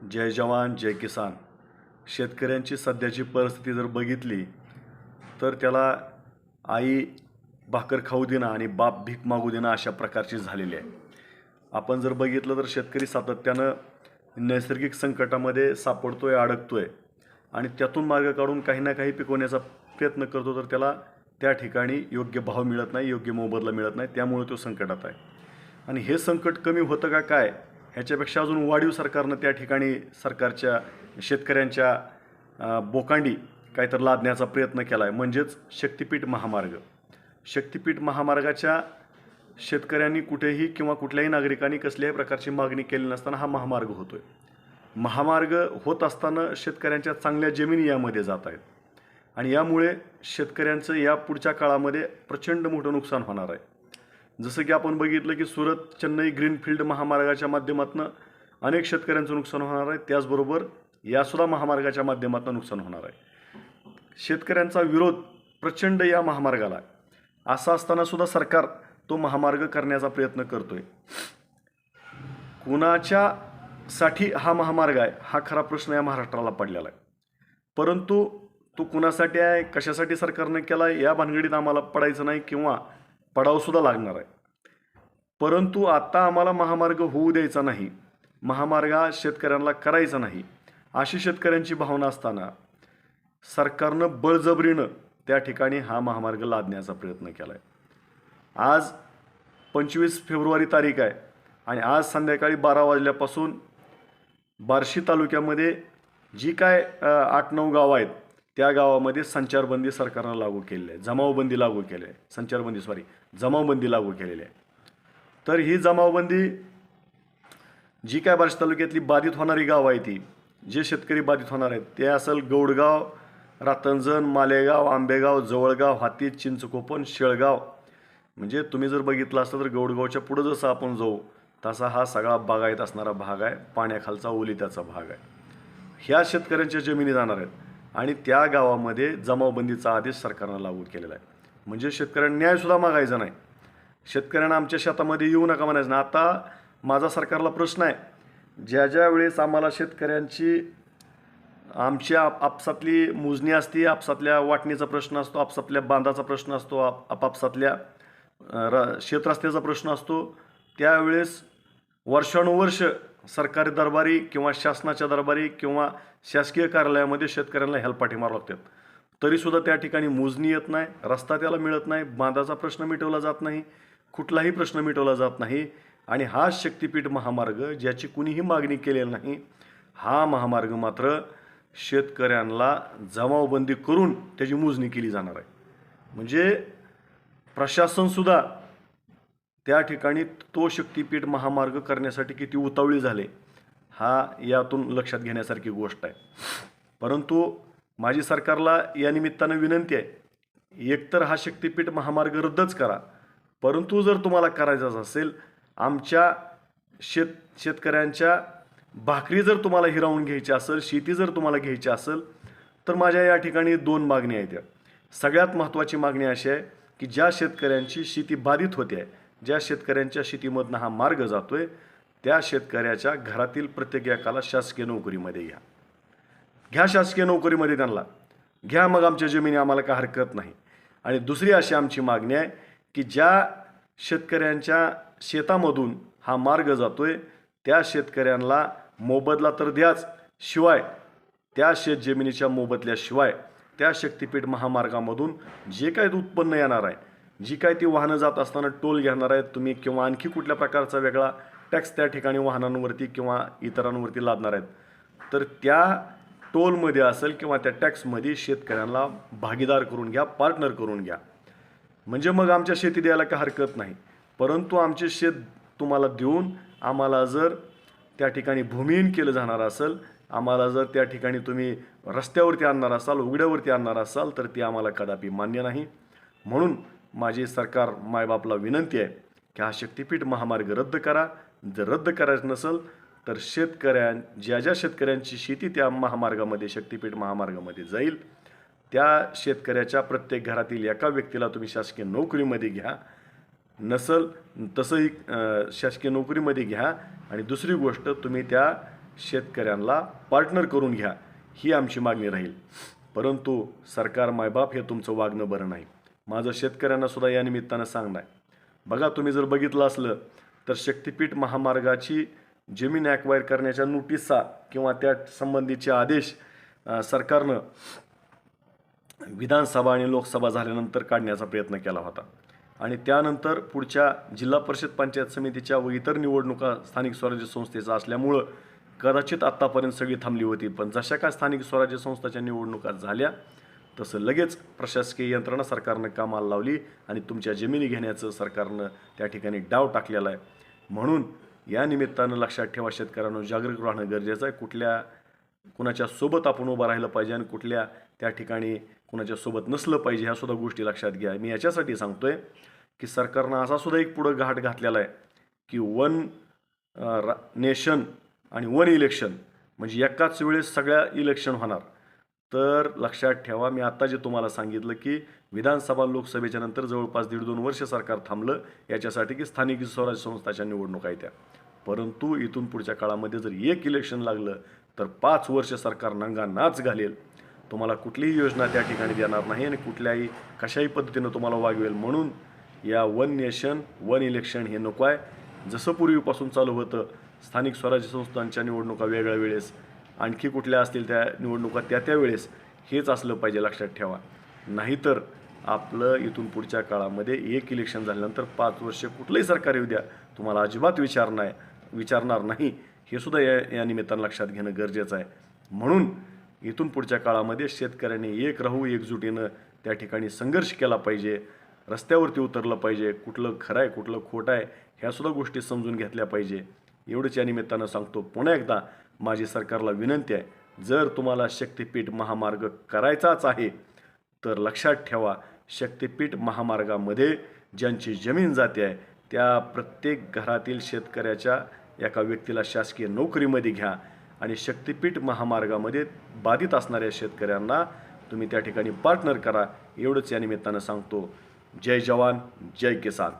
जय जवान जय किसान. शेतकऱ्यांची सध्याची परिस्थिती जर बघितली तर त्याला आई भाकर खाऊ देना आणि बाप भीक मागू देना अशा प्रकारची झालेली आहे. आपण जर बघितलं तर शेतकरी सातत्यानं नैसर्गिक संकटामध्ये सापडतोय, अडकतोय आणि त्यातून मार्ग काढून काही ना काही पिकवण्याचा प्रयत्न करतो, तर त्याला त्या ठिकाणी योग्य भाव मिळत नाही, योग्य मोबदला मिळत नाही, त्यामुळे तो संकटात आहे. आणि हे संकट कमी होतं का काय, ह्याच्यापेक्षा अजून वाढीव सरकारनं त्या ठिकाणी सरकारच्या शेतकऱ्यांच्या बोकांडी काहीतरी लादण्याचा प्रयत्न केला आहे. म्हणजेच शक्तिपीठ महामार्ग. शक्तिपीठ महामार्गाच्या शेतकऱ्यांनी कुठेही किंवा कुठल्याही नागरिकांनी कसल्याही प्रकारची मागणी केली नसताना हा महामार्ग होतोय. महामार्ग होत असताना शेतकऱ्यांच्या चांगल्या जमिनी यामध्ये जात आहेत आणि यामुळे शेतकऱ्यांचं या पुढच्या काळामध्ये प्रचंड मोठं नुकसान होणार आहे. जसं की आपण बघितलं की सुरत चेन्नई ग्रीनफील्ड महामार्गाच्या माध्यमातून अनेक शेतकऱ्यांचं नुकसान होणार आहे. त्याचबरोबर यासुद्धा महामार्गाच्या माध्यमातून नुकसान होणार आहे. शेतकऱ्यांचा विरोध प्रचंड या महामार्गाला. असं असताना सुद्धा सरकार तो महामार्ग करण्याचा प्रयत्न करतोय. कुणाच्यासाठी हा महामार्ग आहे हा खरा प्रश्न या महाराष्ट्राला पडलेला आहे. परंतु तो कुणासाठी आहे, कशासाठी सरकारने केला आहे, या भानगडीत आम्हाला पडायचं नाही किंवा पडावंसुद्धा लागणार आहे. परंतु आता आम्हाला महामार्ग होऊ द्यायचा नाही, महामार्ग शेतकऱ्यांना करायचा नाही, अशी शेतकऱ्यांची भावना असताना सरकारनं बळजबरीनं त्या ठिकाणी हा महामार्ग लादण्याचा प्रयत्न केला आहे. आज 25 फेब्रुवारी तारीख आहे आणि आज संध्याकाळी 12 वाजल्यापासून बार्शी तालुक्यामध्ये जी काय 8-9 गावं आहेत त्या गावामध्ये संचारबंदी सरकारनं लागू केलेली आहे. जमावबंदी लागू केली आहे. जमावबंदी लागू केलेली आहे. तर ही जमावबंदी जी काय बार्शी तालुक्यातली बाधित होणारी गावं आहे, ती जे शेतकरी बाधित होणार आहेत ते असेल गौडगाव, रातंजण, मालेगाव, आंबेगाव, जवळगाव, हाती, चिंचकोपण, शेळगाव. म्हणजे तुम्ही जर बघितलं असतं तर गौडगावच्या पुढं जसं आपण जाऊ तसा हा सगळा बागायत असणारा भाग आहे, पाण्याखालचा ओलिताचा भाग आहे. ह्या शेतकऱ्यांच्या जमिनी जाणार आहेत आणि त्या गावामध्ये जमावबंदीचा आदेश सरकारनं लागू केलेला आहे. म्हणजे शेतकऱ्यांना न्यायसुद्धा मागायचा नाही, शेतकऱ्यांना आमच्या शेतामध्ये येऊ नका म्हणायचं ना. आता माझा सरकारला प्रश्न आहे, ज्या वेळेस आम्हाला शेतकऱ्यांची आमच्या आपसातली मोजणी असते, आपसातल्या वाटणीचा प्रश्न असतो, आपसातल्या बांधाचा प्रश्न असतो, आपापसातल्या शेतरस्त्याचा प्रश्न असतो, त्यावेळेस वर्षानुवर्ष सरकारी दरबारी किंवा शासनाच्या दरबारी किंवा शासकीय कार्यालयामध्ये शेतकऱ्यांना हेलपाटे मारावं लागतात. तरीसुद्धा त्या ठिकाणी मोजणी येत नाही, रस्ता त्याला मिळत नाही, बांधाचा प्रश्न मिटवला जात नाही, कुठलाही प्रश्न मिटवला जात नाही. आणि हा शक्तिपीठ महामार्ग ज्याची कुणीही मागणी केलेली नाही, हा महामार्ग मात्र शेतकऱ्यांना जमावबंदी करून त्याची मोजणी केली जाणार आहे. म्हणजे प्रशासनसुद्धा त्या ठिकाणी तो शक्तिपीठ महामार्ग करण्यासाठी किती उतावळी झाले हा यातून लक्षात घेण्यासारखी गोष्ट आहे. परंतु माझी सरकारला या निमित्तानं विनंती आहे, एकतर हा शक्तिपीठ महामार्ग रद्दच करा. परंतु जर तुम्हाला करायचाच असेल, आमच्या शेतकऱ्यांच्या भाकरी जर तुम्हाला हिरावून घ्यायची असेल, शेती जर तुम्हाला घ्यायची असेल, तर माझ्या या ठिकाणी 2 मागण्या आहेत. सगळ्यात महत्त्वाची मागणी अशी आहे की ज्या शेतकऱ्यांची शेती बाधित होते आहे, ज्या शेतकऱ्यांच्या शेतीमधनं हा मार्ग जातोय, त्या शेतकऱ्याच्या घरातील प्रत्येक एकाला शासकीय नोकरीमध्ये घ्या, शासकीय नोकरीमध्ये त्यांना घ्या. मग आमच्या जमिनी आम्हाला काय हरकत नाही. आणि दुसरी अशी आमची मागणी आहे की ज्या शेतकऱ्यांच्या शेतामधून हा मार्ग जातोय त्या शेतकऱ्यांना मोबदला तर द्याच, शिवाय त्या शेतजमिनीच्या मोबदल्याशिवाय त्या शक्तिपीठ महामार्गामधून जे काय उत्पन्न येणार आहे, जी काय ती वाहनं जात असताना टोल घेणार आहेत तुम्ही किंवा आणखी कुठल्या प्रकारचा वेगळा टॅक्स त्या ठिकाणी वाहनांवरती किंवा इतरांवरती लादणार आहेत, तर त्या टोलमध्ये असेल किंवा त्या टॅक्समध्ये शेतकऱ्यांना भागीदार करून घ्या, पार्टनर करून घ्या. म्हणजे मग आमच्या शेती द्यायला काय हरकत नाही. परंतु आमचे शेत तुम्हाला देऊन आम्हाला जर त्या ठिकाणी भूमिहीन केलं जाणार असेल, आम्हाला जर त्या ठिकाणी तुम्ही रस्त्यावरती आणणार असाल, उघड्यावरती आणणार असाल, तर ती आम्हाला कदापि मान्य नाही. म्हणून माझी सरकार मायबापला विनंती आहे की हा शक्तिपीठ महामार्ग रद्द करा. जर रद्द करायचं नसेल तर ज्या शेतकऱ्यांची शेती त्या महामार्गामध्ये शक्तिपीठ महामार्गामध्ये जाईल त्या शेतकऱ्याच्या प्रत्येक घरातील एका व्यक्तीला तुम्ही शासकीय नोकरीमध्ये घ्या. नसल तसंही शासकीय नोकरीमध्ये घ्या. आणि दुसरी गोष्ट, तुम्ही त्या शेतकऱ्यांना पार्टनर करून घ्या, ही आमची मागणी राहील. परंतु सरकार मायबाप हे तुमचं वागणं बरं नाही. माझं शेतकऱ्यांना सुद्धा या निमित्तानं सांगणं आहे. बघा, तुम्ही जर बघितलं असलं तर शक्तिपीठ महामार्गाची जमीन ॲक्वायर करण्याच्या नोटिसा किंवा त्या संबंधीचे आदेश सरकारनं विधानसभा आणि लोकसभा झाल्यानंतर काढण्याचा प्रयत्न केला होता. आणि त्यानंतर पुढच्या जिल्हा परिषद पंचायत समितीच्या व इतर निवडणुका स्थानिक स्वराज्य संस्थेचा असल्यामुळं कदाचित आत्तापर्यंत सगळी थांबली होती. पण जशा काय स्थानिक स्वराज्य संस्थांच्या निवडणुका झाल्या तसं लगेच प्रशासकीय यंत्रणा सरकारनं कामाला लावली आणि तुमच्या जमिनी घेण्याचं सरकारनं त्या ठिकाणी डाव टाकलेला आहे. म्हणून या निमित्तानं लक्षात ठेवा, शेतकऱ्यांना जागरूक राहणं गरजेचं आहे. कुणाच्या सोबत आपण उभं राहिलं पाहिजे आणि कुठल्या त्या ठिकाणी कुणाच्या सोबत नसलं पाहिजे, ह्या सुद्धा गोष्टी लक्षात घ्या. मी याच्यासाठी सांगतोय की सरकारनं असा सुद्धा एक पुढं घाट घातलेला आहे की वन नेशन आणि वन इलेक्शन, म्हणजे एकाच वेळेस सगळ्या इलेक्शन होणार. तर लक्षात ठेवा, मी आत्ता जे तुम्हाला सांगितलं की विधानसभा लोकसभेच्या नंतर जवळपास 1.5-2 वर्ष सरकार थांबलं याच्यासाठी की स्थानिक स्वराज्य संस्थाच्या निवडणुका आहेत त्या. परंतु इथून पुढच्या काळामध्ये जर एक इलेक्शन लागलं तर 5 वर्ष सरकार नाच घालेल. तुम्हाला कुठलीही योजना त्या ठिकाणी देणार नाही आणि कुठल्याही कशाही पद्धतीनं तुम्हाला वागवेल. म्हणून या वन नेशन वन इलेक्शन हे नको आहे. जसं पूर्वीपासून चालू होतं, स्थानिक स्वराज्य संस्थांच्या निवडणुका वेगळ्या वेळेस, आणखी कुठल्या असतील त्या निवडणुका त्या वेळेस, हेच असलं पाहिजे, लक्षात ठेवा. नाहीतर आपलं इथून पुढच्या काळामध्ये एक इलेक्शन झाल्यानंतर 5 वर्ष कुठलंही सरकार येऊ द्या, तुम्हाला अजिबात विचारणार नाही. हे सुद्धा या निमित्तानं लक्षात घेणं गरजेचं आहे. म्हणून इथून पुढच्या काळामध्ये शेतकऱ्यांनी एक राहू, एकजुटीनं त्या ठिकाणी संघर्ष केला पाहिजे, रस्त्यावरती उतरलं पाहिजे. कुठलं खरं आहे कुठलं खोटं आहे ह्यासुद्धा गोष्टी समजून घेतल्या पाहिजे. एवढंच या निमित्तानं सांगतो. पुन्हा एकदा माझी सरकारला विनंती आहे, जर तुम्हाला शक्तिपीठ महामार्ग करायचाच आहे तर लक्षात ठेवा, शक्तिपीठ महामार्गामध्ये ज्यांची जमीन जाते आहे त्या प्रत्येक घरातील शेतकऱ्याच्या एका व्यक्तीला शासकीय नोकरीमध्ये घ्या आणि शक्तिपीठ महामार्गामध्ये बाधित असणाऱ्या शेतकऱ्यांना तुम्ही त्या ठिकाणी पार्टनर करा. एवढंच या निमित्तानं सांगतो. जय जवान, जय किसान.